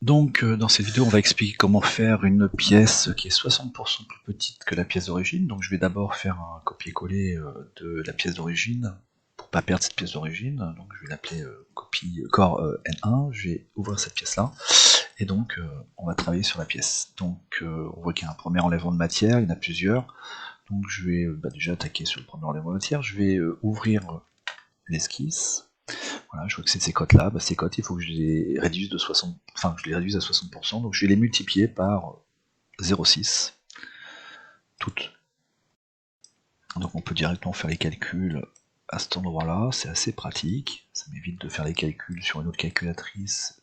Donc dans cette vidéo on va expliquer comment faire une pièce qui est 60% plus petite que la pièce d'origine. Donc je vais d'abord faire un copier-coller de la pièce d'origine pour pas perdre cette pièce d'origine. Donc je vais l'appeler copie core N1, je vais ouvrir cette pièce là et donc on va travailler sur la pièce. Donc on voit qu'il y a un premier enlèvement de matière, il y en a plusieurs. Donc je vais déjà attaquer sur le premier enlèvement de matière, je vais ouvrir l'esquisse. Voilà, je vois que c'est ces cotes là, ces cotes il faut que je les réduise de 60, enfin je les réduise à 60%, donc je vais les multiplier par 0,6 toutes. Donc on peut directement faire les calculs à cet endroit là, c'est assez pratique, ça m'évite de faire les calculs sur une autre calculatrice.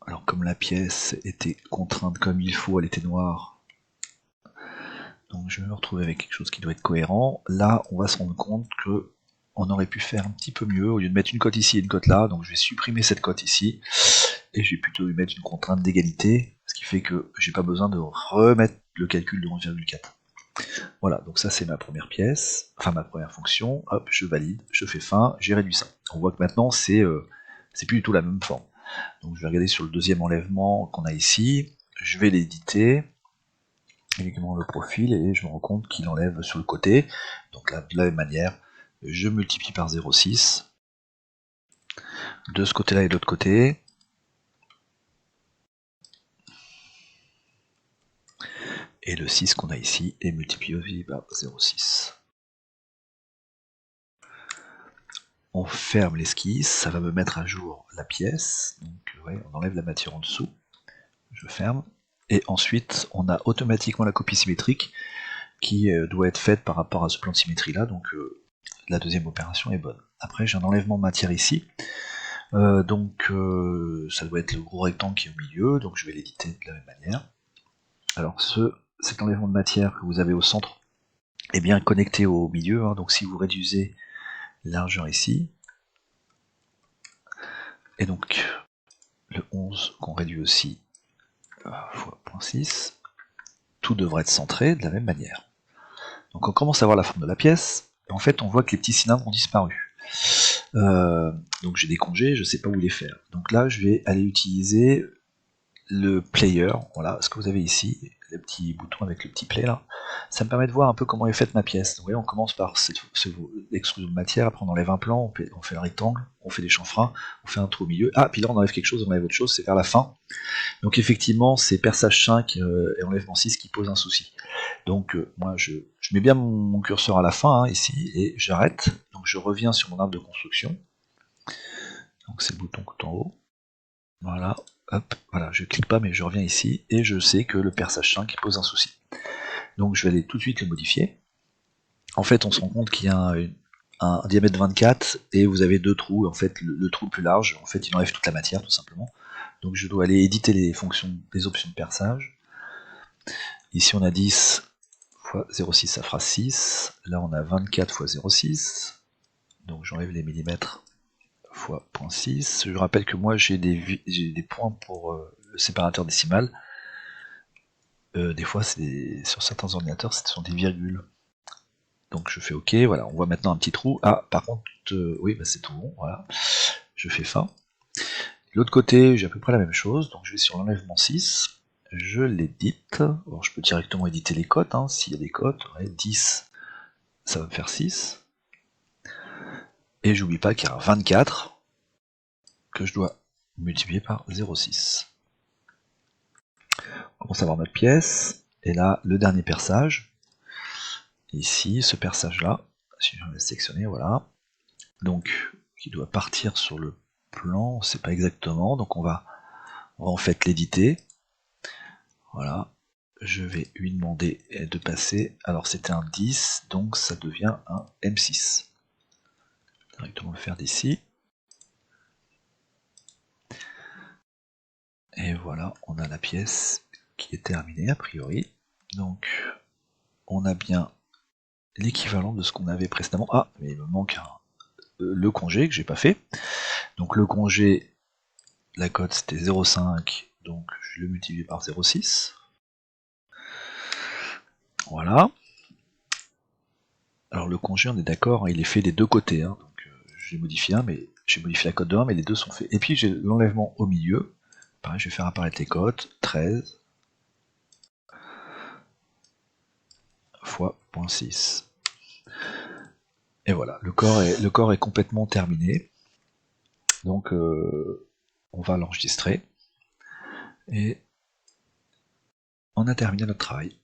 Alors comme la pièce était contrainte comme il faut, elle était noire, donc je vais me retrouver avec quelque chose qui doit être cohérent. Là on va se rendre compte que on aurait pu faire un petit peu mieux, au lieu de mettre une cote ici et une cote là, donc je vais supprimer cette cote ici, et je vais plutôt lui mettre une contrainte d'égalité, ce qui fait que j'ai pas besoin de remettre le calcul de 11,4. Voilà, donc ça c'est ma première pièce, enfin ma première fonction, hop, je valide, je fais fin, j'ai réduit ça. On voit que maintenant c'est plus du tout la même forme. Donc je vais regarder sur le deuxième enlèvement qu'on a ici, je vais l'éditer, uniquement le profil, et je me rends compte qu'il enlève sur le côté, donc là, de la même manière, je multiplie par 0,6, de ce côté-là et de l'autre côté, et le 6 qu'on a ici est multiplié par 0,6. On ferme l'esquisse, ça va me mettre à jour la pièce, donc ouais, on enlève la matière en dessous, je ferme, et ensuite on a automatiquement la copie symétrique qui doit être faite par rapport à ce plan de symétrie là, donc la deuxième opération est bonne. Après j'ai un enlèvement de matière ici, donc ça doit être le gros rectangle qui est au milieu, donc je vais l'éditer de la même manière. Alors cet enlèvement de matière que vous avez au centre est bien connecté au milieu, hein, donc si vous réduisez largeur ici, et donc le 11 qu'on réduit aussi fois 0.6, tout devrait être centré de la même manière. Donc on commence à voir la forme de la pièce, et en fait on voit que les petits cylindres ont disparu. Donc j'ai des congés, je ne sais pas où les faire. Donc là je vais aller utiliser le player, voilà, ce que vous avez ici, le petit bouton avec le petit play là, ça me permet de voir un peu comment est faite ma pièce. Donc, vous voyez, on commence par l'extrusion de matière, après on enlève un plan, on fait un rectangle, on fait des chanfreins, on fait un trou au milieu, ah, puis là on enlève quelque chose, on enlève autre chose, c'est vers la fin. Donc effectivement, c'est perçage 5 et enlèvement 6 qui posent un souci. Donc moi je mets bien mon curseur à la fin, hein, ici, et j'arrête, donc je reviens sur mon arbre de construction, donc c'est le bouton tout en haut, voilà, hop, voilà, je clique pas mais je reviens ici, et je sais que le perçage 5 pose un souci. Donc je vais aller tout de suite le modifier. En fait on se rend compte qu'il y a un diamètre 24, et vous avez deux trous, en fait le trou le plus large, en fait il enlève toute la matière tout simplement. Donc je dois aller éditer les fonctions, les options de perçage. Ici on a 10 fois 0,6, ça fera 6. Là on a 24 fois 0,6. Donc j'enlève les millimètres fois 0,6. Je rappelle que moi j'ai des points pour le séparateur décimal. Des fois, sur certains ordinateurs, ce sont des virgules. Donc je fais OK, voilà, on voit maintenant un petit trou. Ah, par contre, oui, bah c'est tout bon, voilà. Je fais fin. L'autre côté, j'ai à peu près la même chose, donc je vais sur l'enlèvement 6, je l'édite. Bon, je peux directement éditer les cotes, hein, s'il y a des cotes, ouais, 10, ça va me faire 6. Et j'oublie pas qu'il y a un 24 que je dois multiplier par 0,6. On commence à voir notre pièce, et là, le dernier perçage. Ici, ce perçage-là, si je vais le sélectionner, voilà. Donc, qui doit partir sur le plan, on sait pas exactement, donc on va en fait l'éditer. Voilà, je vais lui demander de passer, alors c'était un 10, donc ça devient un M6. Directement le faire d'ici. Et voilà, on a la pièce qui est terminée a priori. Donc, on a bien l'équivalent de ce qu'on avait précédemment. Ah, mais il me manque le congé que j'ai pas fait. Donc le congé, la cote c'était 0,5, donc je le multiplie par 0,6. Voilà. Alors le congé, on est d'accord, hein, il est fait des deux côtés, hein, donc j'ai modifié un, mais j'ai modifié la cote de 1, mais les deux sont faits. Et puis j'ai l'enlèvement au milieu. Pareil, je vais faire apparaître les cotes. 13 fois 0.6. Et voilà, le corps est complètement terminé. Donc on va l'enregistrer. Et on a terminé notre travail.